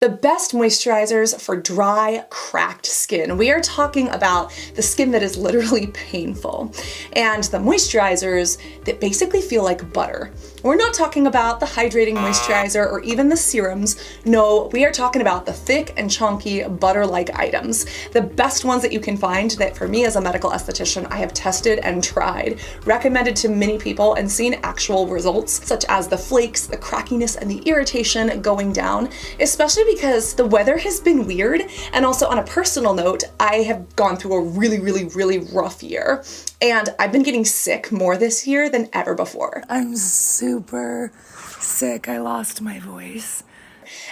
The best moisturizers for dry, cracked skin. We are talking about the skin that is literally painful, and the moisturizers that basically feel like butter. We're not talking about the hydrating moisturizer or even the serums. No, we are talking about the thick and chunky butter-like items. The best ones that you can find that for me as a medical esthetician, I have tested and tried, recommended to many people and seen actual results, such as the flakes, the crackiness, and the irritation going down, especially because the weather has been weird. And also on a personal note, I have gone through a really rough year. And I've been getting sick more this year than ever before. I'm super sick. I lost my voice.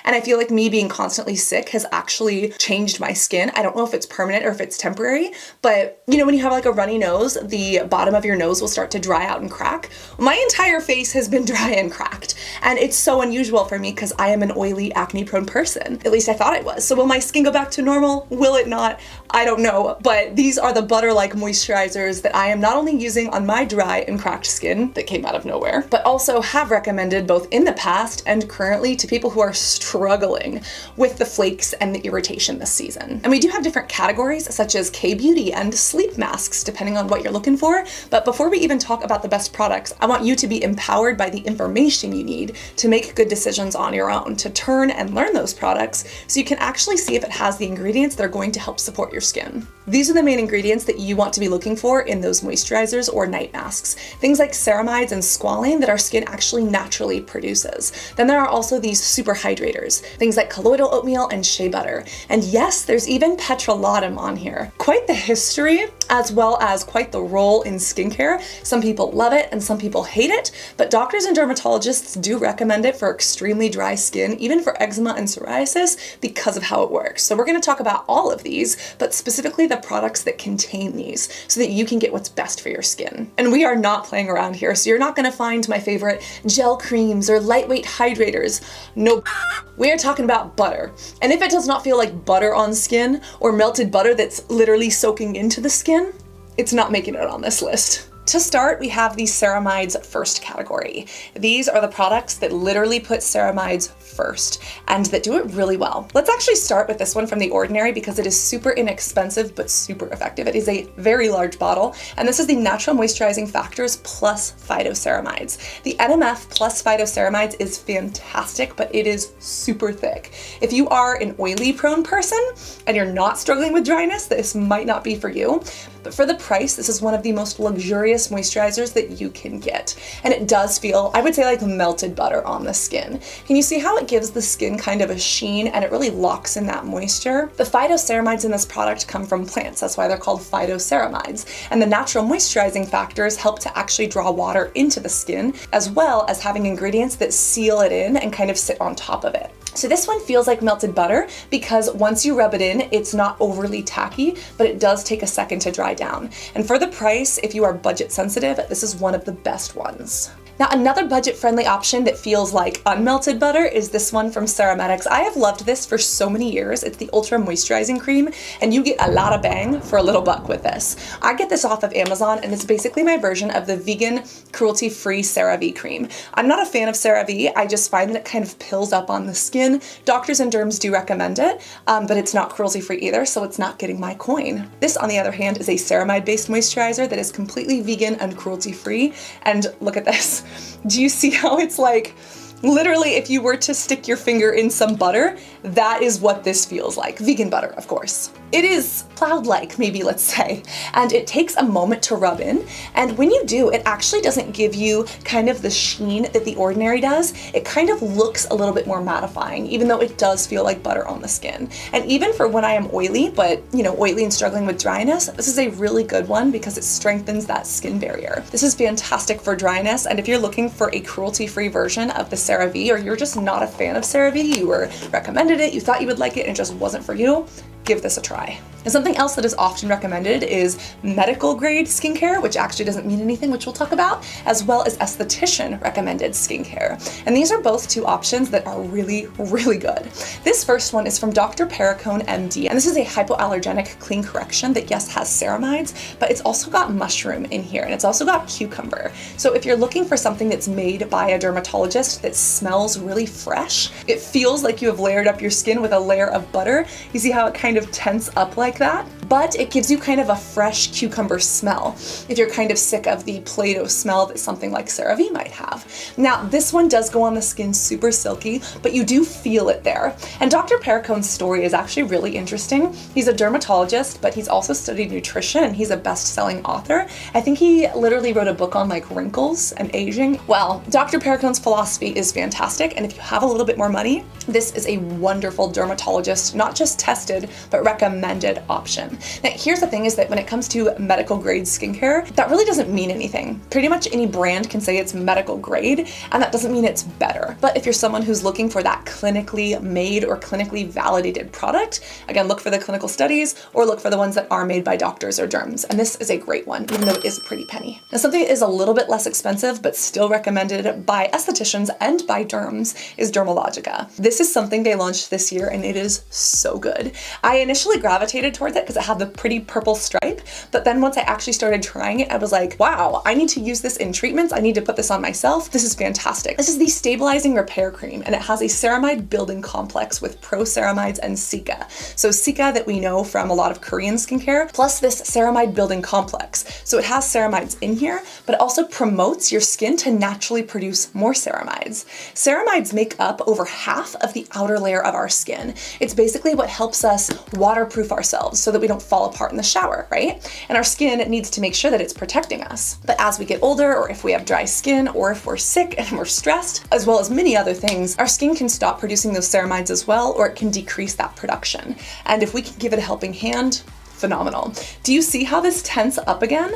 And I feel like me being constantly sick has actually changed my skin. I don't know if it's permanent or if it's temporary, but you know, when you have like a runny nose, the bottom of your nose will start to dry out and crack. My entire face has been dry and cracked. And it's so unusual for me because I am an oily, acne-prone person. At least I thought it was. So will my skin go back to normal? Will it not? I don't know. But these are the butter-like moisturizers that I am not only using on my dry and cracked skin that came out of nowhere, but also have recommended both in the past and currently to people who are struggling with the flakes and the irritation this season. And we do have different categories such as K-beauty and sleep masks depending on what you're looking for. But before we even talk about the best products, I want you to be empowered by the information you need to make good decisions on your own, to turn and learn those products so you can actually see if it has the ingredients that are going to help support your skin. These are the main ingredients that you want to be looking for in those moisturizers or night masks. Things like ceramides and squalane that our skin actually naturally produces. Then there are also these super hydrators, things like colloidal oatmeal and shea butter. And yes, there's even petrolatum on here. Quite the history, as well as quite the role in skincare. Some people love it and some people hate it, but doctors and dermatologists do recommend it for extremely dry skin, even for eczema and psoriasis, because of how it works. So we're going to talk about all of these, but specifically the products that contain these so that you can get what's best for your skin. And we are not playing around here, so you're not going to find my favorite gel creams or lightweight hydrators. Nope. We are talking about butter. And if it does not feel like butter on skin or melted butter that's literally soaking into the skin, it's not making it on this list. To start, we have the Ceramides first category. These are the products that literally put ceramides first and that do it really well. Let's actually start with this one from The Ordinary because it is super inexpensive but super effective. It is a very large bottle, and this is the Natural Moisturizing Factors plus Phytoceramides. The NMF plus Phytoceramides is fantastic, but it is super thick. If you are an oily prone person and you're not struggling with dryness, this might not be for you. But for the price, this is one of the most luxurious moisturizers that you can get. And it does feel, I would say, like melted butter on the skin. Can you see how it gives the skin kind of a sheen and it really locks in that moisture? The phytoceramides in this product come from plants. That's why they're called phytoceramides. And the natural moisturizing factors help to actually draw water into the skin, as well as having ingredients that seal it in and kind of sit on top of it. So this one feels like melted butter because once you rub it in, it's not overly tacky, but it does take a second to dry down. And for the price, if you are budget sensitive, this is one of the best ones. Now, another budget-friendly option that feels like unmelted butter is this one from Ceremedix. I have loved this for so many years. It's the Ultra Moisturizing Cream, and you get a lot of bang for a little buck with this. I get this off of Amazon, and it's basically my version of the vegan, cruelty-free CeraVe cream. I'm not a fan of CeraVe. I just find that it kind of pills up on the skin. Doctors and derms do recommend it, but it's not cruelty-free either, so it's not getting my coin. This, on the other hand, is a ceramide-based moisturizer that is completely vegan and cruelty-free, and look at this. Do you see how it's like, literally, if you were to stick your finger in some butter, that is what this feels like. Vegan butter, of course. It is cloud-like, maybe, let's say, and it takes a moment to rub in, and when you do, it actually doesn't give you kind of the sheen that The Ordinary does. It kind of looks a little bit more mattifying, even though it does feel like butter on the skin. And even for when I am oily, but you know, oily and struggling with dryness, this is a really good one because it strengthens that skin barrier. This is fantastic for dryness, and if you're looking for a cruelty-free version of the CeraVe, or you're just not a fan of CeraVe, you were recommended it, you thought you would like it, and it just wasn't for you, give this a try. And something else that is often recommended is medical grade skincare, which actually doesn't mean anything, which we'll talk about, as well as esthetician recommended skincare. And these are both two options that are really, really good. This first one is from Dr. Perricone, MD, and this is a hypoallergenic clean correction that, yes, has ceramides, but it's also got mushroom in here, and it's also got cucumber. So if you're looking for something that's made by a dermatologist that smells really fresh, it feels like you have layered up your skin with a layer of butter. You see how it kind of tense up like that? But it gives you kind of a fresh cucumber smell if you're kind of sick of the Play-Doh smell that something like CeraVe might have. Now, this one does go on the skin super silky, but you do feel it there. And Dr. Perricone's story is actually really interesting. He's a dermatologist, but he's also studied nutrition, and he's a best-selling author. I think he literally wrote a book on like wrinkles and aging. Well, Dr. Perricone's philosophy is fantastic, and if you have a little bit more money, this is a wonderful dermatologist, not just tested, but recommended option. Now, here's the thing is that when it comes to medical grade skincare, that really doesn't mean anything. Pretty much any brand can say it's medical grade, and that doesn't mean it's better. But if you're someone who's looking for that clinically made or clinically validated product, again, look for the clinical studies or look for the ones that are made by doctors or derms. And this is a great one, even though it is a pretty penny. Now, something that is a little bit less expensive, but still recommended by estheticians and by derms is Dermalogica. This is something they launched this year, and it is so good. I initially gravitated towards it because it had the pretty purple stripe, but then once I actually started trying it, I was like, wow, I need to use this in treatments. I need to put this on myself. This is fantastic. This is the Stabilizing Repair Cream, and it has a ceramide building complex with pro-ceramides and Cica. So Cica that we know from a lot of Korean skincare, plus this ceramide building complex. So it has ceramides in here, but it also promotes your skin to naturally produce more ceramides. Ceramides make up over half of the outer layer of our skin. It's basically what helps us waterproof ourselves so that we don't fall apart in the shower, right? And our skin needs to make sure that it's protecting us. But as we get older, or if we have dry skin, or if we're sick and we're stressed, as well as many other things, our skin can stop producing those ceramides as well, or it can decrease that production. And if we can give it a helping hand, phenomenal. Do you see how this tense up again?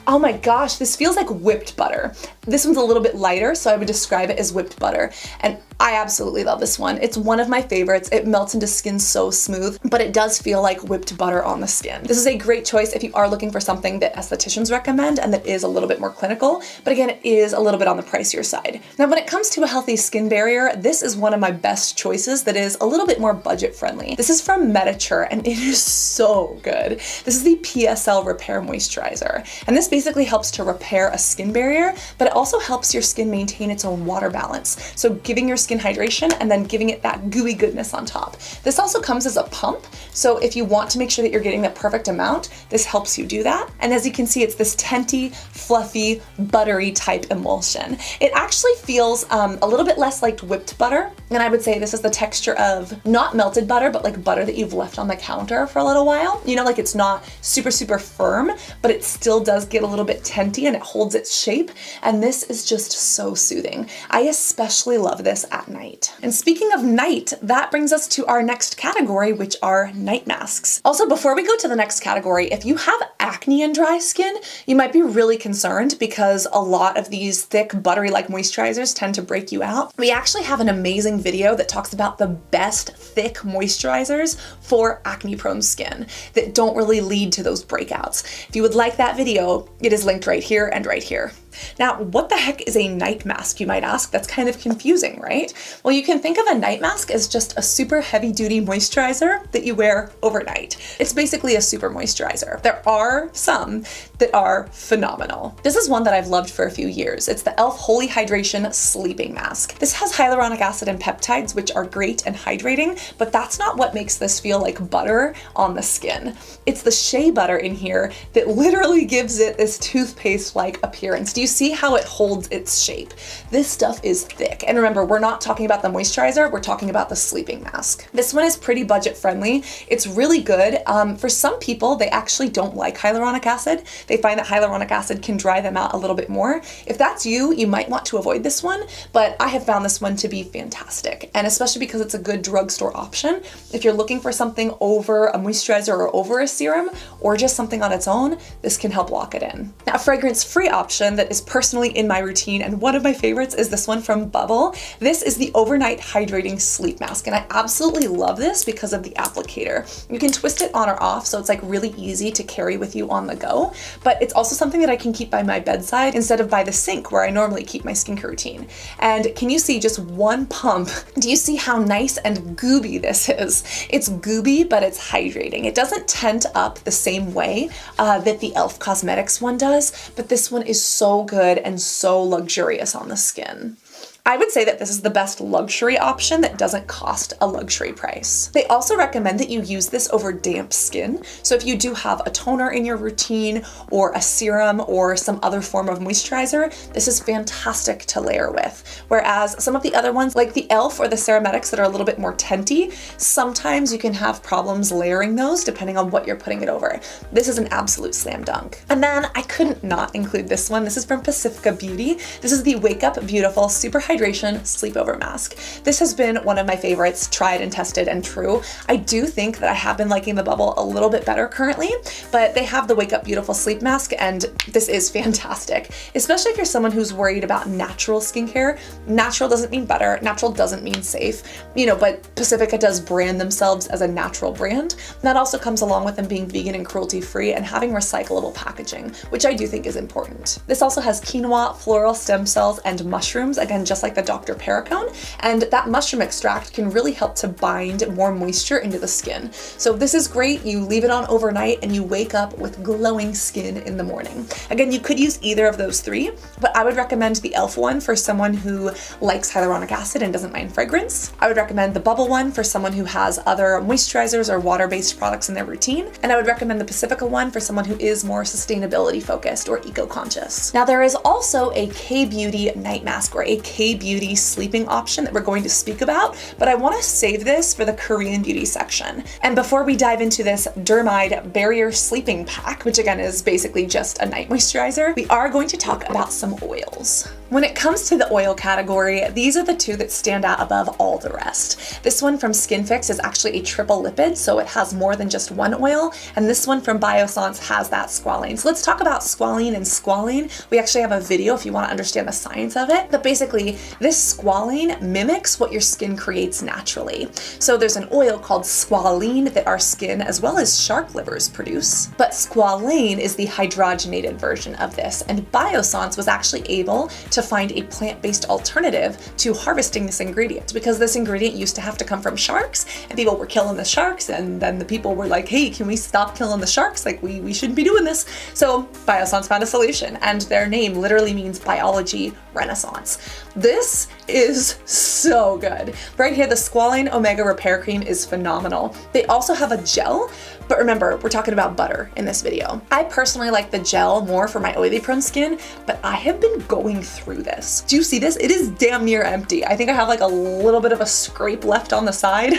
Oh my gosh, this feels like whipped butter. This one's a little bit lighter, so I would describe it as whipped butter. And I absolutely love this one. It's one of my favorites. It melts into skin so smooth, but it does feel like whipped butter on the skin. This is a great choice if you are looking for something that estheticians recommend and that is a little bit more clinical, but again, it is a little bit on the pricier side. Now, when it comes to a healthy skin barrier, this is one of my best choices that is a little bit more budget friendly. This is from Medature, and it is so good. This is the PSL Repair Moisturizer, and this basically helps to repair a skin barrier, but it also helps your skin maintain its own water balance. So giving your skin hydration and then giving it that gooey goodness on top. This also comes as a pump, so if you want to make sure that you're getting the perfect amount, this helps you do that. And as you can see, it's this tenty, fluffy, buttery type emulsion. It actually feels a little bit less like whipped butter, and I would say this is the texture of not melted butter, but like butter that you've left on the counter for a little while. You know, like it's not super, super firm, but it still does get a little bit tenty and it holds its shape. And this is just so soothing. I especially love this at night. And speaking of night, that brings us to our next category, which are night masks. Also, before we go to the next category, if you have acne and dry skin, you might be really concerned because a lot of these thick, buttery-like moisturizers tend to break you out. We actually have an amazing video that talks about the best thick moisturizers for acne-prone skin that don't really lead to those breakouts. If you would like that video, it is linked right here and right here. Now, what the heck is a night mask, you might ask? That's kind of confusing, right? Well, you can think of a night mask as just a super heavy-duty moisturizer that you wear overnight. It's basically a super moisturizer. There are some that are phenomenal. This is one that I've loved for a few years. It's the e.l.f. Holy Hydration Sleeping Mask. This has hyaluronic acid and peptides, which are great and hydrating, but that's not what makes this feel like butter on the skin. It's the shea butter in here that literally gives it this toothpaste-like appearance. Do you see how it holds its shape? This stuff is thick. And remember, we're not talking about the moisturizer, we're talking about the sleeping mask. This one is pretty budget friendly. It's really good. For some people, they actually don't like hyaluronic acid. They find that hyaluronic acid can dry them out a little bit more. If that's you, you might want to avoid this one, but I have found this one to be fantastic. And especially because it's a good drugstore option. If you're looking for something over a moisturizer or over a serum, or just something on its own, this can help lock it in. Now, a fragrance-free option that is personally in my routine, and one of my favorites is this one from Bubble. This is the Overnight Hydrating Sleep Mask, and I absolutely love this because of the applicator. You can twist it on or off, so it's like really easy to carry with you on the go, but it's also something that I can keep by my bedside instead of by the sink where I normally keep my skincare routine. And can you see just one pump? Do you see how nice and gooby this is? It's gooby, but it's hydrating. It doesn't tent up the same way that the e.l.f. Cosmetics one does, but this one is so good and so luxurious on the skin. I would say that this is the best luxury option that doesn't cost a luxury price. They also recommend that you use this over damp skin. So if you do have a toner in your routine or a serum or some other form of moisturizer, this is fantastic to layer with. Whereas some of the other ones like the e.l.f. or the Ceremedix that are a little bit more tenty, sometimes you can have problems layering those depending on what you're putting it over. This is an absolute slam dunk. And then I couldn't not include this one. This is from Pacifica Beauty. This is the Wake Up Beautiful Super Hydration Sleepover Mask. This has been one of my favorites, tried and tested and true. I do think that I have been liking the Bubble a little bit better currently, but they have the Wake Up Beautiful Sleep Mask, and this is fantastic, especially if you're someone who's worried about natural skincare. Natural doesn't mean better, natural doesn't mean safe, but Pacifica does brand themselves as a natural brand. And that also comes along with them being vegan and cruelty-free and having recyclable packaging, which I do think is important. This also has quinoa, floral stem cells, and mushrooms, again, just like the Dr. Perricone, and that mushroom extract can really help to bind more moisture into the skin. So this is great. You leave it on overnight and you wake up with glowing skin in the morning. Again, you could use either of those three, but I would recommend the e.l.f. one for someone who likes hyaluronic acid and doesn't mind fragrance. I would recommend the Bubble one for someone who has other moisturizers or water-based products in their routine, and I would recommend the Pacifica one for someone who is more sustainability focused or eco-conscious. Now there is also a K-Beauty night mask or a K-Beauty sleeping option that we're going to speak about, but I want to save this for the Korean beauty section. And before we dive into this Dermide Barrier Sleeping Pack, which again is basically just a night moisturizer, we are going to talk about some oils. When it comes to the oil category, these are the two that stand out above all the rest. This one from SkinFix is actually a triple lipid, so it has more than just one oil, and this one from Biossance has that squalane. So let's talk about squalene and squalane. We actually have a video if you want to understand the science of it, but basically this squalane mimics what your skin creates naturally. So there's an oil called squalene that our skin as well as shark livers produce, but squalane is the hydrogenated version of this, and Biossance was actually able to find a plant-based alternative to harvesting this ingredient, because this ingredient used to have to come from sharks and people were killing the sharks, and then the people were like, hey, can we stop killing the sharks? Like we shouldn't be doing this. So Biossance found a solution, and their name literally means biology renaissance. This is so good. Right here, the Squalane Omega Repair Cream is phenomenal. They also have a gel, but remember, we're talking about butter in this video. I personally like the gel more for my oily prone skin, but I have been going through this. Do you see this? It is damn near empty. I think I have like a little bit of a scrape left on the side.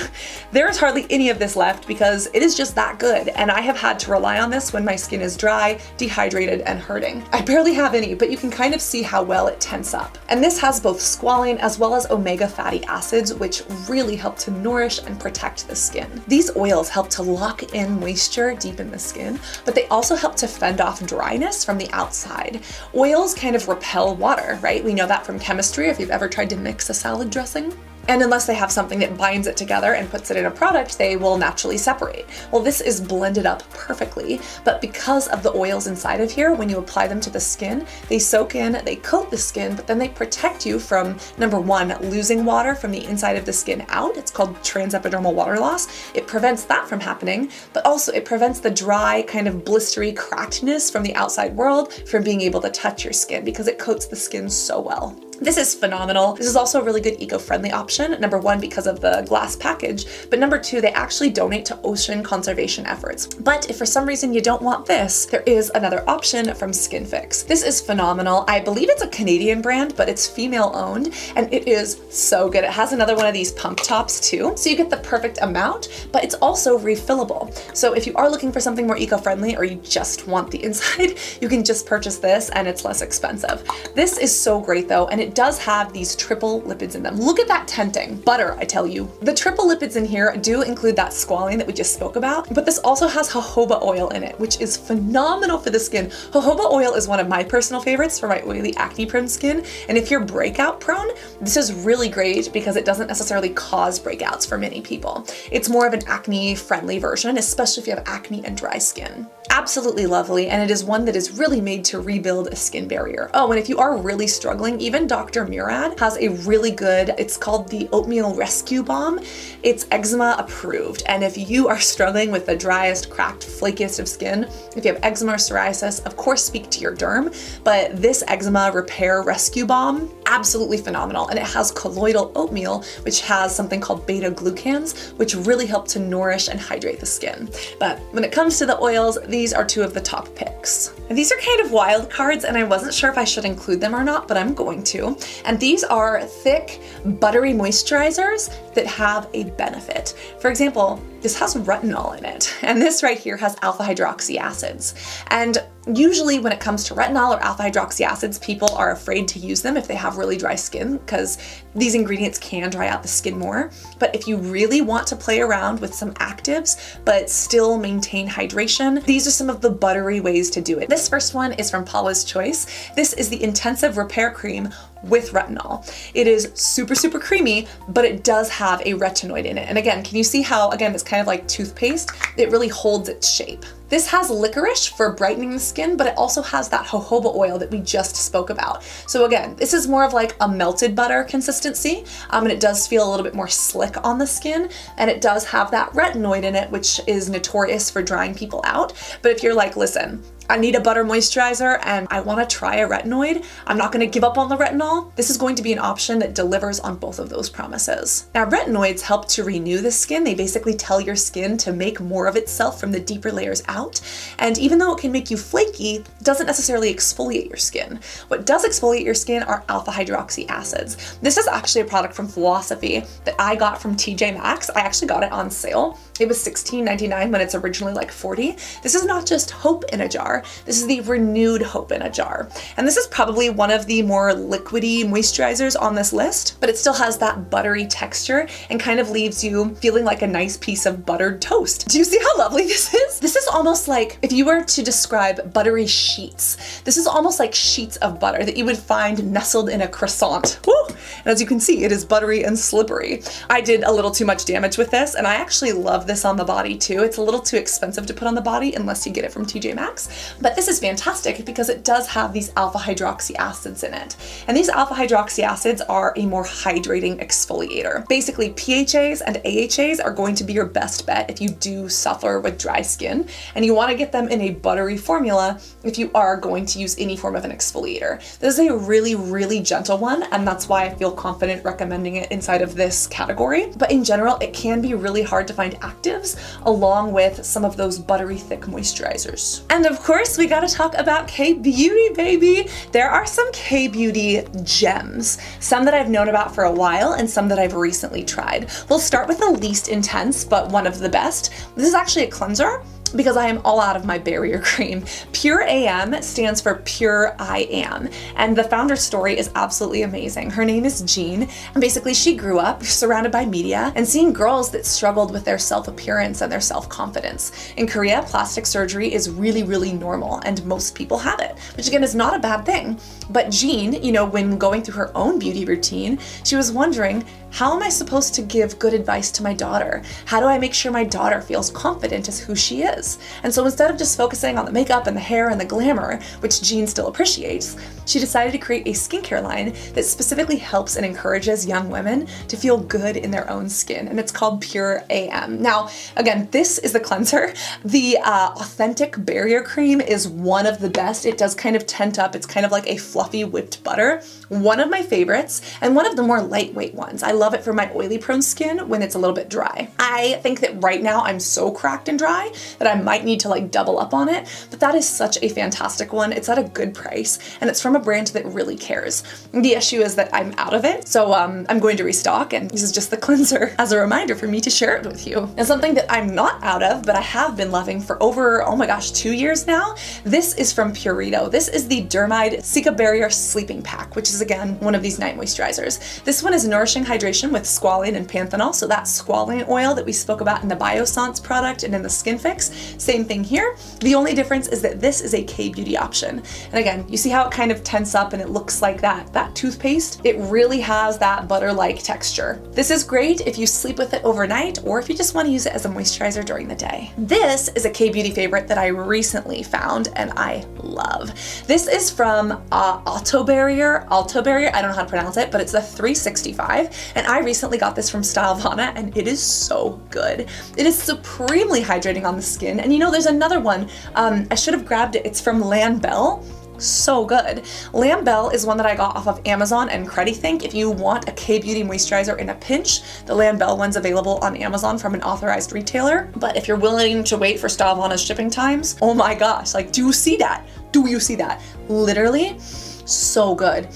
There's hardly any of this left because it is just that good, and I have had to rely on this when my skin is dry, dehydrated, and hurting. I barely have any, but you can kind of see how well it tense up. And this has both squalane as well as omega fatty acids, which really help to nourish and protect the skin. These oils help to lock in moisture deep in the skin, but they also help to fend off dryness from the outside. Oils kind of repel water, right? We know that from chemistry if you've ever tried to mix a salad dressing. And unless they have something that binds it together and puts it in a product, they will naturally separate. Well, this is blended up perfectly, but because of the oils inside of here, when you apply them to the skin, they soak in, they coat the skin, but then they protect you from, number one, losing water from the inside of the skin out. It's called transepidermal water loss. It prevents that from happening, but also it prevents the dry, kind of blistery crackedness from the outside world from being able to touch your skin because it coats the skin so well. This is phenomenal. This is also a really good eco-friendly option, number one, because of the glass package, but number two, they actually donate to ocean conservation efforts. But if for some reason you don't want this, there is another option from SkinFix. This is phenomenal. I believe it's a Canadian brand, but it's female owned, and it is so good. It has another one of these pump tops too, so you get the perfect amount, but it's also refillable. So if you are looking for something more eco-friendly or you just want the inside, you can just purchase this and it's less expensive. This is so great though, and it it does have these triple lipids in them. Look at that tenting. Butter, I tell you. The triple lipids in here do include that squalane that we just spoke about, but this also has jojoba oil in it, which is phenomenal for the skin. Jojoba oil is one of my personal favorites for my oily, acne-prone skin, and if you're breakout prone, this is really great because it doesn't necessarily cause breakouts for many people. It's more of an acne-friendly version, especially if you have acne and dry skin. Absolutely lovely, and it is one that is really made to rebuild a skin barrier. Oh, and if you are really struggling, even Dr. Murad has a really good, it's called the Oatmeal Rescue Balm. It's eczema approved, and if you are struggling with the driest, cracked, flakiest of skin, if you have eczema or psoriasis, of course speak to your derm, but this eczema repair rescue balm, absolutely phenomenal, and it has colloidal oatmeal, which has something called beta glucans, which really help to nourish and hydrate the skin. But when it comes to the oils, these are two of the top picks. And these are kind of wild cards, and I wasn't sure if I should include them or not, but I'm going to. And these are thick, buttery moisturizers that have a benefit. For example, this has retinol in it, and this right here has alpha hydroxy acids. And usually when it comes to retinol or alpha hydroxy acids, people are afraid to use them if they have really dry skin because these ingredients can dry out the skin more. But if you really want to play around with some actives but still maintain hydration, these are some of the buttery ways to do it. This first one is from Paula's Choice. This is the Intensive Repair Cream with retinol. It is super, super creamy, but it does have a retinoid in it. And again, can you see how, again, it's kind of like toothpaste? It really holds its shape. This has licorice for brightening the skin, but it also has that jojoba oil that we just spoke about. So again, this is more of like a melted butter consistency, and it does feel a little bit more slick on the skin, and it does have that retinoid in it, which is notorious for drying people out. But if you're like, listen, I need a butter moisturizer and I want to try a retinoid, I'm not going to give up on the retinol, this is going to be an option that delivers on both of those promises. Now, retinoids help to renew the skin. They basically tell your skin to make more of itself from the deeper layers out. And even though it can make you flaky, it doesn't necessarily exfoliate your skin. What does exfoliate your skin are alpha hydroxy acids. This is actually a product from Philosophy that I got from TJ Maxx. I actually got it on sale. It was $16.99 when it's originally like $40. This is not just hope in a jar. This is the renewed hope in a jar. And this is probably one of the more liquidy moisturizers on this list, but it still has that buttery texture and kind of leaves you feeling like a nice piece of buttered toast. Do you see how lovely this is? This is almost like, if you were to describe buttery sheets, this is almost like sheets of butter that you would find nestled in a croissant. Woo! And as you can see, it is buttery and slippery. I did a little too much damage with this, and I actually love this on the body too. It's a little too expensive to put on the body unless you get it from TJ Maxx, but this is fantastic because it does have these alpha hydroxy acids in it. And these alpha hydroxy acids are a more hydrating exfoliator. Basically, PHAs and AHAs are going to be your best bet if you do suffer with dry skin, and you want to get them in a buttery formula if you are going to use any form of an exfoliator. This is a really, really gentle one, and that's why I feel confident recommending it inside of this category. But in general, it can be really hard to find actives along with some of those buttery thick moisturizers. And of course, we gotta talk about K-Beauty, baby. There are some K-Beauty gems, some that I've known about for a while and some that I've recently tried. We'll start with the least intense, but one of the best. This is actually a cleanser, because I am all out of my barrier cream. PureAm stands for Pure I Am, and the founder's story is absolutely amazing. Her name is Jean, and basically she grew up surrounded by media and seeing girls that struggled with their self-appearance and their self-confidence. In Korea, plastic surgery is really, really normal, and most people have it, which again is not a bad thing. But Jean, when going through her own beauty routine, she was wondering, how am I supposed to give good advice to my daughter? How do I make sure my daughter feels confident as who she is? And so instead of just focusing on the makeup and the hair and the glamour, which Jean still appreciates, she decided to create a skincare line that specifically helps and encourages young women to feel good in their own skin, and it's called PureAm. Now, again, this is the cleanser. The authentic barrier cream is one of the best. It does kind of tent up. It's kind of like a fluffy whipped butter. One of my favorites, and one of the more lightweight ones. I love it for my oily prone skin when it's a little bit dry. I think that right now I'm so cracked and dry that I might need to like double up on it, but that is such a fantastic one. It's at a good price, and it's from from a brand that really cares. The issue is that I'm out of it, so I'm going to restock, and this is just the cleanser as a reminder for me to share it with you. And something that I'm not out of, but I have been loving for over, oh my gosh, 2 years now, this is from Purito. This is the Dermide Cica Barrier Sleeping Pack, which is again one of these night moisturizers. This one is nourishing hydration with squalane and panthenol, so that squalane oil that we spoke about in the Biossance product and in the SkinFix, same thing here. The only difference is that this is a K-beauty option. And again, you see how it kind of tense up and it looks like that toothpaste? It really has that butter-like texture. This is great if you sleep with it overnight or if you just want to use it as a moisturizer during the day. This is a K-beauty favorite that I recently found and I love. This is from Alto Barrier, I don't know how to pronounce it, but it's the 365, and I recently got this from Stylovana and it is so good. It is supremely hydrating on the skin, and you know, there's another one, I should have grabbed it, it's from Lambelle. So good. Lambelle is one that I got off of Amazon and Credithink. If you want a K-beauty moisturizer in a pinch, the Lambelle one's available on Amazon from an authorized retailer. But if you're willing to wait for Stylovana's shipping times, oh my gosh, like, do you see that? Do you see that? Literally, so good.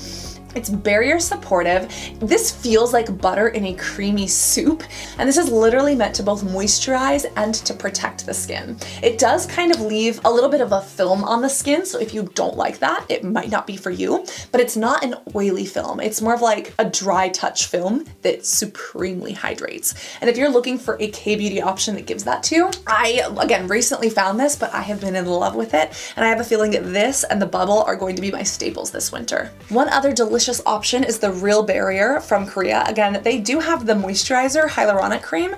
It's barrier supportive. This feels like butter in a creamy soup, and this is literally meant to both moisturize and to protect the skin. It does kind of leave a little bit of a film on the skin, so if you don't like that, it might not be for you, but it's not an oily film. It's more of like a dry touch film that supremely hydrates. And if you're looking for a K-beauty option that gives that to you, I, again, recently found this, but I have been in love with it, and I have a feeling that this and the Bubble are going to be my staples this winter. One other delicious option is the Real Barrier from Korea. Again, they do have the moisturizer hyaluronic cream.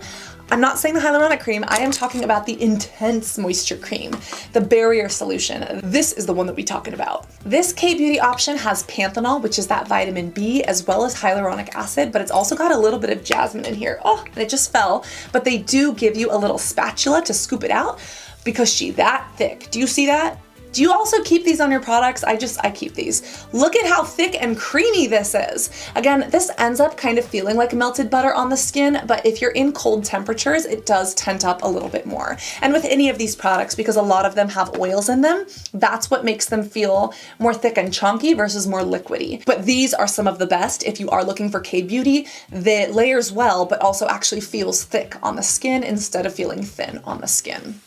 I'm not saying the hyaluronic cream, I am talking about the intense moisture cream, the barrier solution. This is the one that we're talking about. This K-beauty option has panthenol, which is that vitamin B, as well as hyaluronic acid, but it's also got a little bit of jasmine in here. Oh, and it just fell. But they do give you a little spatula to scoop it out because she's that thick. Do you see that? Do you also keep these on your products? I keep these. Look at how thick and creamy this is. Again, this ends up kind of feeling like melted butter on the skin, but if you're in cold temperatures, it does tent up a little bit more. And with any of these products, because a lot of them have oils in them, that's what makes them feel more thick and chunky versus more liquidy. But these are some of the best if you are looking for K-beauty that layers well, but also actually feels thick on the skin instead of feeling thin on the skin.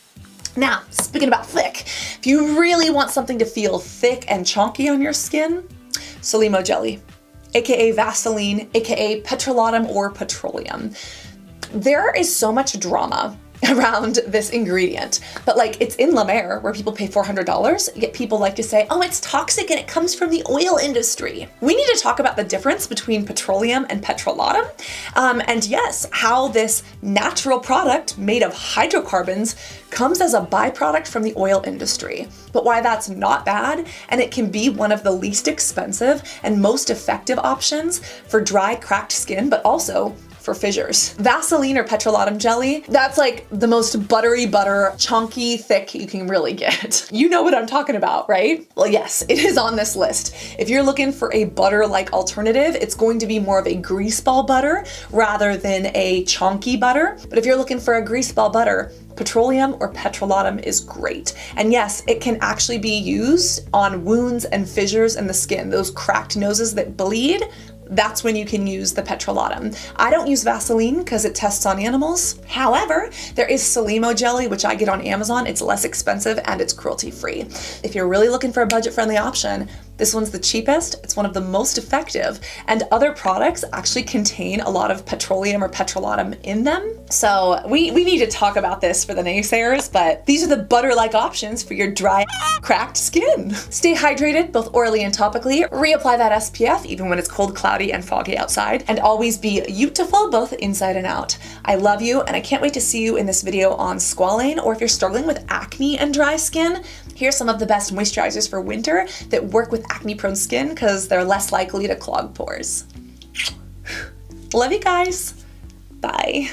Now, speaking about thick, if you really want something to feel thick and chunky on your skin, Solimo Jelly, aka Vaseline, aka petrolatum or petroleum. There is so much drama around this ingredient, but like, it's in La Mer where people pay $400, yet people like to say, oh, it's toxic and it comes from the oil industry. We need to talk about the difference between petroleum and petrolatum, and yes, how this natural product made of hydrocarbons comes as a byproduct from the oil industry, but why that's not bad, and it can be one of the least expensive and most effective options for dry, cracked skin, but also for fissures. Vaseline or petrolatum jelly, that's like the most buttery butter, chunky, thick you can really get. You know what I'm talking about, right? Well, yes, it is on this list. If you're looking for a butter-like alternative, it's going to be more of a greaseball butter rather than a chunky butter. But if you're looking for a greaseball butter, petroleum or petrolatum is great. And yes, it can actually be used on wounds and fissures in the skin, those cracked noses that bleed. That's when you can use the petrolatum. I don't use Vaseline because it tests on animals. However, there is Solimo Jelly, which I get on Amazon. It's less expensive and it's cruelty-free. If you're really looking for a budget-friendly option, this one's the cheapest, it's one of the most effective, and other products actually contain a lot of petroleum or petrolatum in them. So we need to talk about this for the naysayers, but these are the butter-like options for your dry, cracked skin. Stay hydrated, both orally and topically. Reapply that SPF even when it's cold, cloudy, and foggy outside, and always be beautiful both inside and out. I love you, and I can't wait to see you in this video on Squalane, or if you're struggling with acne and dry skin, here's some of the best moisturizers for winter that work with acne-prone skin because they're less likely to clog pores. Love you guys. Bye.